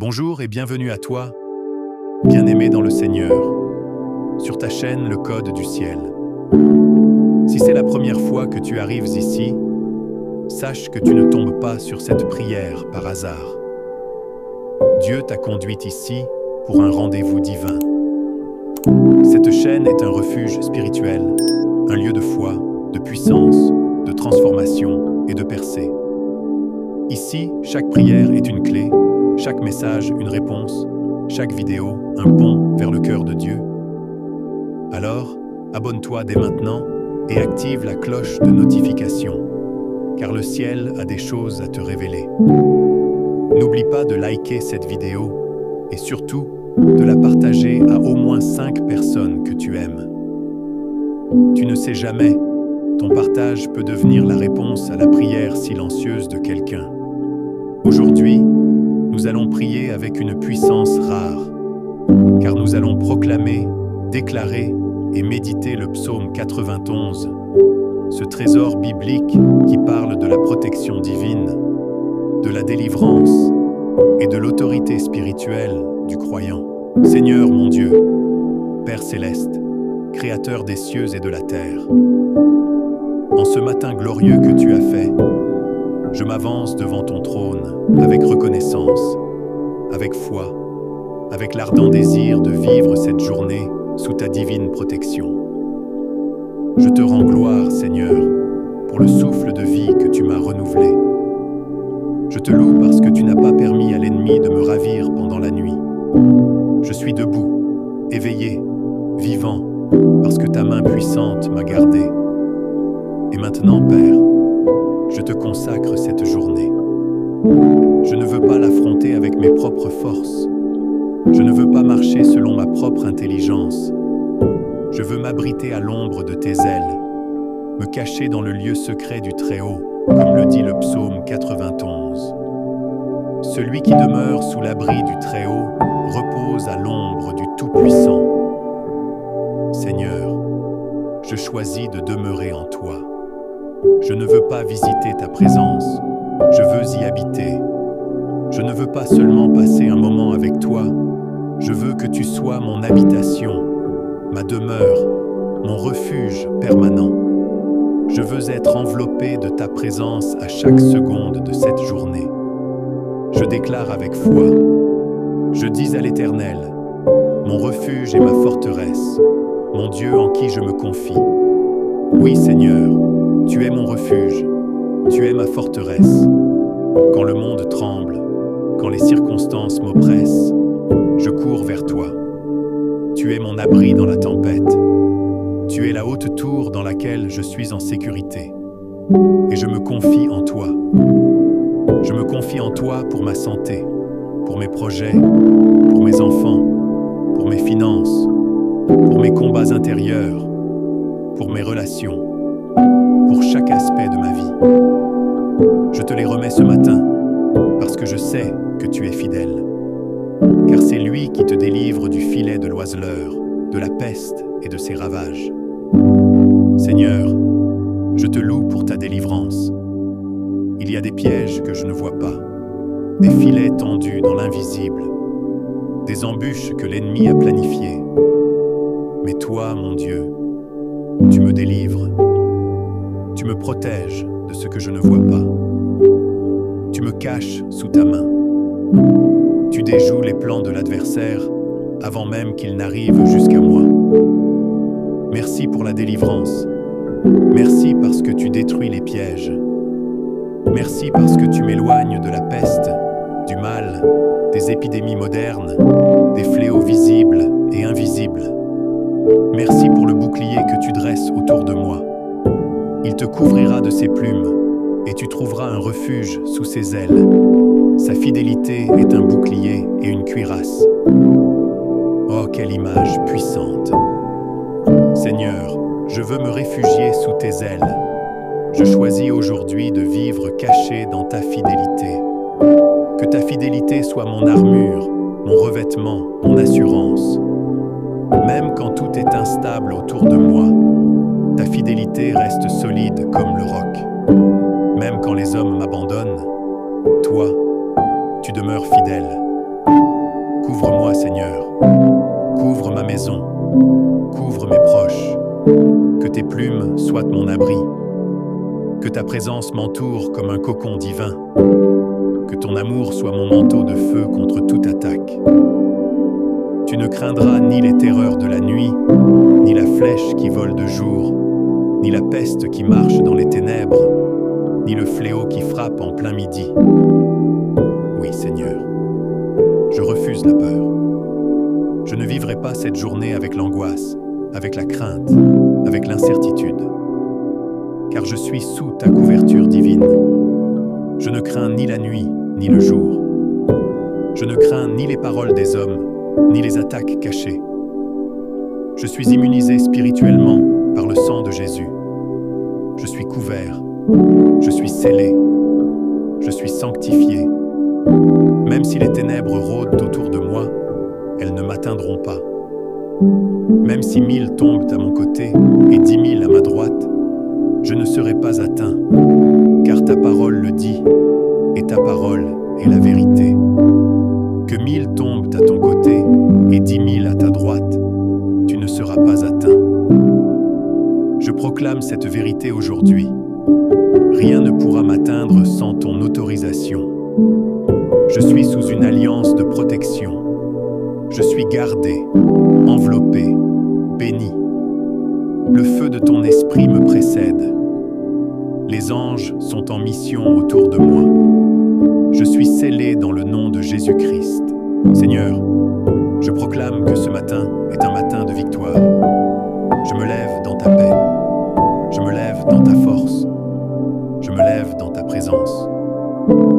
Bonjour et bienvenue à toi, bien-aimé dans le Seigneur, sur ta chaîne Le Code du Ciel. Si c'est la première fois que tu arrives ici, sache que tu ne tombes pas sur cette prière par hasard. Dieu t'a conduite ici pour un rendez-vous divin. Cette chaîne est un refuge spirituel, un lieu de foi, de puissance, de transformation et de percée. Ici, chaque prière est une clé, chaque message une réponse, chaque vidéo un pont vers le cœur de Dieu. Alors, abonne-toi dès maintenant et active la cloche de notification, car le ciel a des choses à te révéler. N'oublie pas de liker cette vidéo et surtout de la partager à au moins 5 personnes que tu aimes. Tu ne sais jamais, ton partage peut devenir la réponse à la prière silencieuse de quelqu'un. Aujourd'hui, nous allons prier avec une puissance rare, car nous allons proclamer, déclarer et méditer le psaume 91, ce trésor biblique qui parle de la protection divine, de la délivrance et de l'autorité spirituelle du croyant. Seigneur mon Dieu, Père céleste, Créateur des cieux et de la terre, en ce matin glorieux que tu as fait, je m'avance devant ton trône avec reconnaissance, avec foi, avec l'ardent désir de vivre cette journée sous ta divine protection. Je te rends gloire, Seigneur, pour le souffle de vie que tu m'as renouvelé. Je te loue parce que tu n'as pas permis à l'ennemi de me ravir pendant la nuit. Je suis debout, éveillé, vivant, parce que ta main puissante m'a gardé. Et maintenant, Père, je te consacre cette journée. Je ne veux pas l'affronter avec mes propres forces. Je ne veux pas marcher selon ma propre intelligence. Je veux m'abriter à l'ombre de tes ailes, me cacher dans le lieu secret du Très-Haut, comme le dit le psaume 91. Celui qui demeure sous l'abri du Très-Haut repose à l'ombre du Tout-Puissant. Seigneur, je choisis de demeurer en toi. Je ne veux pas visiter ta présence, je veux y habiter. Je ne veux pas seulement passer un moment avec toi, je veux que tu sois mon habitation, ma demeure, mon refuge permanent. Je veux être enveloppé de ta présence à chaque seconde de cette journée. Je déclare avec foi, je dis à l'Éternel, mon refuge et ma forteresse, mon Dieu en qui je me confie. Oui Seigneur, tu es mon refuge, tu es ma forteresse. Quand le monde tremble, quand les circonstances m'oppressent, je cours vers toi. Tu es mon abri dans la tempête. Tu es la haute tour dans laquelle je suis en sécurité. Et je me confie en toi. Je me confie en toi pour ma santé, pour mes projets, pour mes enfants, pour mes finances, pour mes combats intérieurs, pour mes relations, pour chaque aspect de ma vie. Je te les remets ce matin, parce que je sais que tu es fidèle. Car c'est lui qui te délivre du filet de l'oiseleur, de la peste et de ses ravages. Seigneur, je te loue pour ta délivrance. Il y a des pièges que je ne vois pas, des filets tendus dans l'invisible, des embûches que l'ennemi a planifiées. Mais toi, mon Dieu, tu me délivres. Tu me protèges de ce que je ne vois pas. Tu me caches sous ta main. Tu déjoues les plans de l'adversaire avant même qu'il n'arrive jusqu'à moi. Merci pour la délivrance. Merci parce que tu détruis les pièges. Merci parce que tu m'éloignes de la peste, du mal, des épidémies modernes, des fléaux visibles et invisibles. Merci pour le bouclier que tu dresses autour de moi. Il te couvrira de ses plumes, et tu trouveras un refuge sous ses ailes. Sa fidélité est un bouclier et une cuirasse. Oh, quelle image puissante! Seigneur, je veux me réfugier sous tes ailes. Je choisis aujourd'hui de vivre caché dans ta fidélité. Que ta fidélité soit mon armure, mon revêtement, mon assurance. Même quand tout est instable autour de moi, ta fidélité reste solide comme le roc. Même quand les hommes m'abandonnent, toi, tu demeures fidèle. soit mon abri. Que ta présence m'entoure comme un cocon divin. Que ton amour soit mon manteau de feu contre toute attaque. Tu ne craindras ni les terreurs de la nuit, ni la flèche qui vole de jour, ni la peste qui marche dans les ténèbres, ni le fléau qui frappe en plein midi. Oui, Seigneur, je refuse la peur. Je ne vivrai pas cette journée avec l'angoisse, avec la crainte, avec l'incertitude. Car je suis sous ta couverture divine. Je ne crains ni la nuit, ni le jour. Je ne crains ni les paroles des hommes, ni les attaques cachées. Je suis immunisé spirituellement par le sang de Jésus. Je suis couvert, je suis scellé, je suis sanctifié. Même si les ténèbres rôdent autour de moi, elles ne m'atteindront pas. Même si 1000 tombent à mon côté et 10 000 à ma droite, je ne serai pas atteint, car ta parole le dit, et ta parole est la vérité. Que 1000 tombent à ton côté et 10 000 à ta droite, tu ne seras pas atteint. Je proclame cette vérité aujourd'hui. Rien ne pourra m'atteindre sans ton autorisation. Je suis sous une alliance de protection. Je suis gardé, enveloppé, béni. Le feu de ton esprit me précède. Les anges sont en mission autour de moi. Je suis scellé dans le nom de Jésus-Christ. Seigneur, je proclame que ce matin est un matin de victoire. Je me lève dans ta paix. Je me lève dans ta force. Je me lève dans ta présence.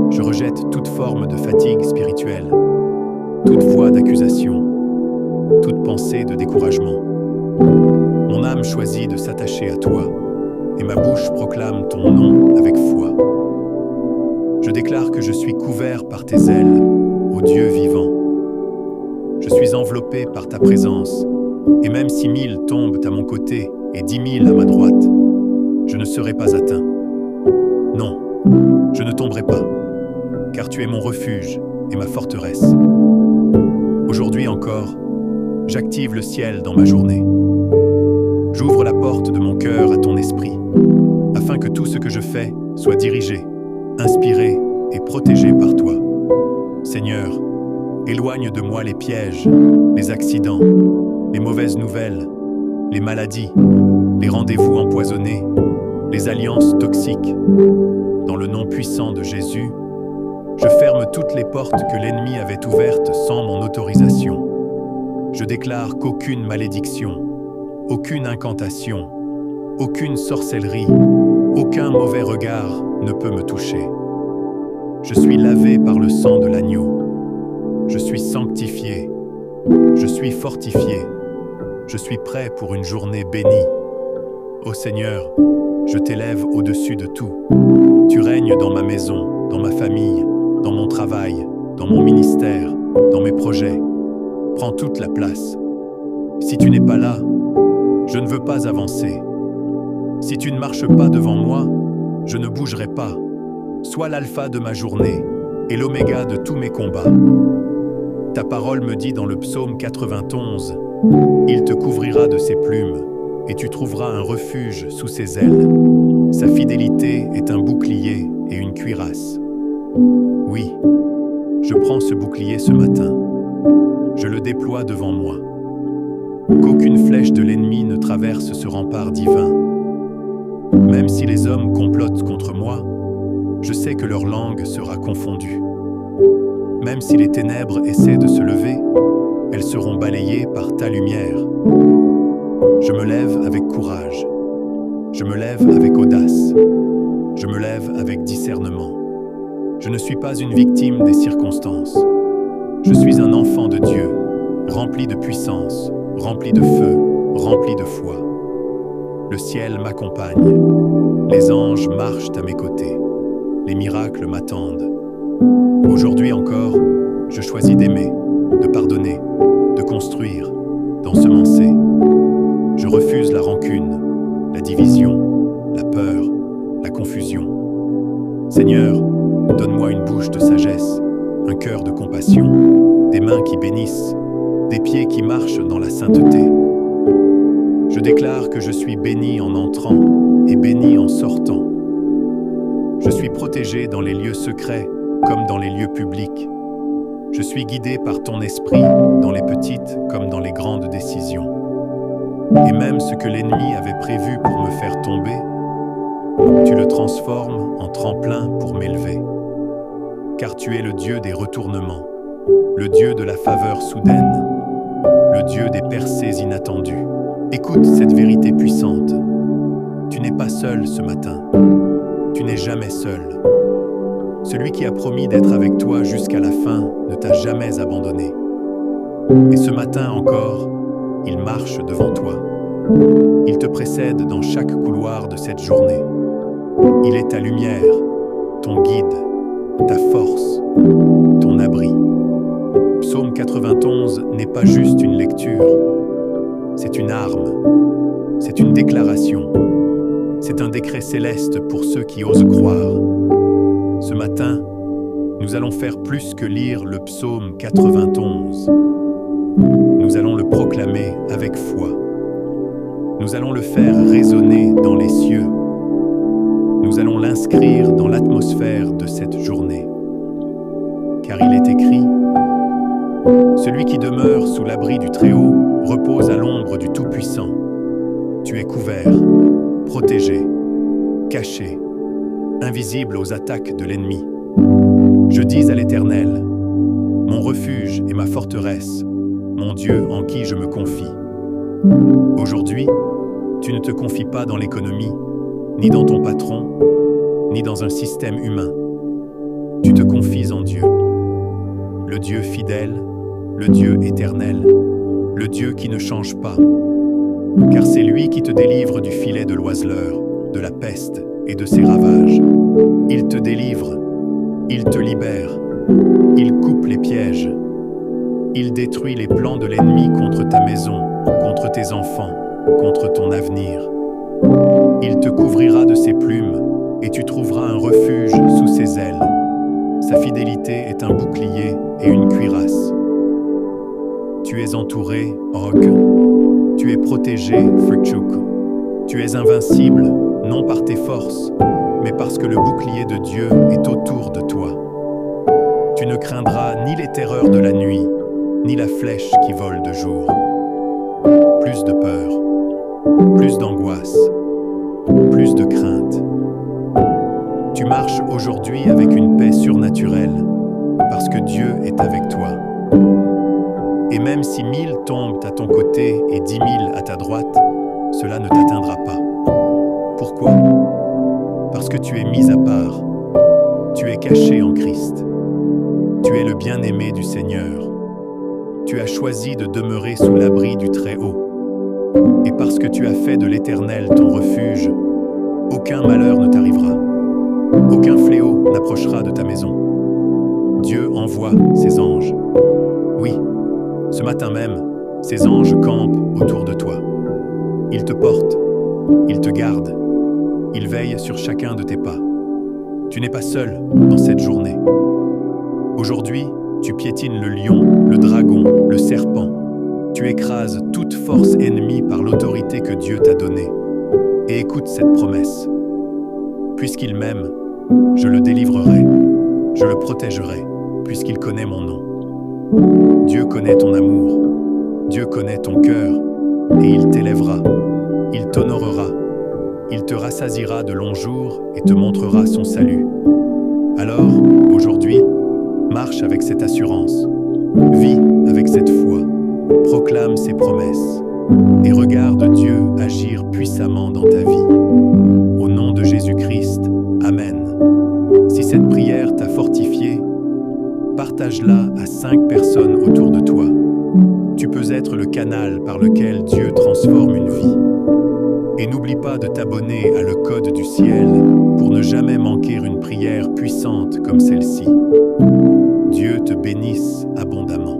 Je rejette toute forme de fatigue spirituelle, toute voix d'accusation, toute pensée de découragement. Mon âme choisit de s'attacher à toi, et ma bouche proclame ton nom avec foi. Je déclare que je suis couvert par tes ailes, ô Dieu vivant. Je suis enveloppé par ta présence, et même si 1000 tombent à mon côté et 10 000 à ma droite, je ne serai pas atteint. Non, je ne tomberai pas, car tu es mon refuge et ma forteresse. Aujourd'hui encore, j'active le ciel dans ma journée. J'ouvre la porte de mon cœur à ton esprit, afin que tout ce que je fais soit dirigé, inspiré et protégé par toi. Seigneur, éloigne de moi les pièges, les accidents, les mauvaises nouvelles, les maladies, les rendez-vous empoisonnés, les alliances toxiques. Dans le nom puissant de Jésus, je ferme toutes les portes que l'ennemi avait ouvertes sans mon autorisation. Je déclare qu'aucune malédiction, aucune incantation, aucune sorcellerie, aucun mauvais regard ne peut me toucher. Je suis lavé par le sang de l'agneau. Je suis sanctifié. Je suis fortifié. Je suis prêt pour une journée bénie. Ô Seigneur, je t'élève au-dessus de tout. Tu règnes dans ma maison, dans ma famille, dans mon travail, dans mon ministère, dans mes projets. Prends toute la place. Si tu n'es pas là, je ne veux pas avancer. Si tu ne marches pas devant moi, je ne bougerai pas. Sois l'alpha de ma journée et l'oméga de tous mes combats. Ta parole me dit dans le psaume 91, « Il te couvrira de ses plumes, et tu trouveras un refuge sous ses ailes. Sa fidélité est un bouclier et une cuirasse. » Oui, je prends ce bouclier ce matin. Je le déploie devant moi. Qu'aucune flèche de l'ennemi ne traverse ce rempart divin. Même si les hommes complotent contre moi, je sais que leur langue sera confondue. Même si les ténèbres essaient de se lever, elles seront balayées par ta lumière. Je me lève avec courage. Je me lève avec audace. Je me lève avec discernement. Je ne suis pas une victime des circonstances. Je suis un enfant de Dieu, rempli de puissance, rempli de feu, rempli de foi. Le ciel m'accompagne. Les anges marchent à mes côtés. Les miracles m'attendent. Aujourd'hui encore, je choisis d'aimer, de pardonner, de construire, d'ensemencer. Je refuse la rancune, la division, la peur, la confusion. Seigneur, donne-moi une bouche de sagesse, un cœur de compassion, des mains qui bénissent, des pieds qui marchent dans la sainteté. Je déclare que je suis béni en entrant et béni en sortant. Je suis protégé dans les lieux secrets comme dans les lieux publics. Je suis guidé par ton esprit dans les petites comme dans les grandes décisions. Et même ce que l'ennemi avait prévu pour me faire tomber, tu le transformes en tremplin pour m'élever. Car tu es le Dieu des retournements, le Dieu de la faveur soudaine, le Dieu des percées inattendues. Écoute cette vérité puissante. Tu n'es pas seul ce matin. Tu n'es jamais seul. Celui qui a promis d'être avec toi jusqu'à la fin ne t'a jamais abandonné. Et ce matin encore, il marche devant toi. Il te précède dans chaque couloir de cette journée. Il est ta lumière, ton guide, ta force, ton abri. Psaume 91 n'est pas juste une lecture, c'est une arme, c'est une déclaration, c'est un décret céleste pour ceux qui osent croire. Ce matin, nous allons faire plus que lire le psaume 91. Nous allons le proclamer avec foi. Nous allons le faire résonner dans les cieux. Nous allons l'inscrire dans l'atmosphère de cette journée. Car il est écrit: celui qui demeure sous l'abri du Très-Haut repose à l'ombre du Tout-Puissant. Tu es couvert, protégé, caché, invisible aux attaques de l'ennemi. Je dis à l'Éternel, mon refuge et ma forteresse, mon Dieu en qui je me confie. Aujourd'hui, tu ne te confies pas dans l'économie, ni dans ton patron, ni dans un système humain. Tu te confies en Dieu, le Dieu fidèle, le Dieu éternel, le Dieu qui ne change pas. Car c'est lui qui te délivre du filet de l'oiseleur, de la peste et de ses ravages. Il te délivre, il te libère, il coupe les pièges. Il détruit les plans de l'ennemi contre ta maison, contre tes enfants, contre ton avenir. Il te couvrira de ses plumes et tu trouveras un refuge sous ses ailes. Sa fidélité est un bouclier et une cuirasse. Tu es entouré, Og. Tu es protégé, Frikchuk. Tu es invincible, non par tes forces, mais parce que le bouclier de Dieu est autour de toi. Tu ne craindras ni les terreurs de la nuit, ni la flèche qui vole de jour. Plus de peur, plus d'angoisse, plus de crainte. Tu marches aujourd'hui avec une paix surnaturelle, parce que Dieu est avec toi. Et même si 1000 tombent à ton côté et 10 000 à ta droite, cela ne t'atteindra pas. Pourquoi? Parce que tu es mis à part. Tu es caché en Christ. Tu es le bien-aimé du Seigneur. Tu as choisi de demeurer sous l'abri du Très-Haut. Et parce que tu as fait de l'Éternel ton refuge, aucun malheur ne t'arrivera. Aucun fléau n'approchera de ta maison. Dieu envoie ses anges. Oui, ce matin même, ces anges campent autour de toi. Ils te portent, ils te gardent, ils veillent sur chacun de tes pas. Tu n'es pas seul dans cette journée. Aujourd'hui, tu piétines le lion, le dragon, le serpent. Tu écrases toute force ennemie par l'autorité que Dieu t'a donnée. Et écoute cette promesse. Puisqu'il m'aime, je le délivrerai, je le protégerai, puisqu'il connaît mon nom. Dieu connaît ton amour, Dieu connaît ton cœur, et il t'élèvera, il t'honorera, il te rassasiera de longs jours et te montrera son salut. Alors, aujourd'hui, marche avec cette assurance, vis avec cette foi, proclame ses promesses, et regarde Dieu agir puissamment dans ta vie. Au nom de Jésus-Christ, Amen. Si cette prière t'a fortifié, partage-la à 5 personnes autour de toi. Tu peux être le canal par lequel Dieu transforme une vie. Et n'oublie pas de t'abonner à Le Code du Ciel pour ne jamais manquer une prière puissante comme celle-ci. Dieu te bénisse abondamment.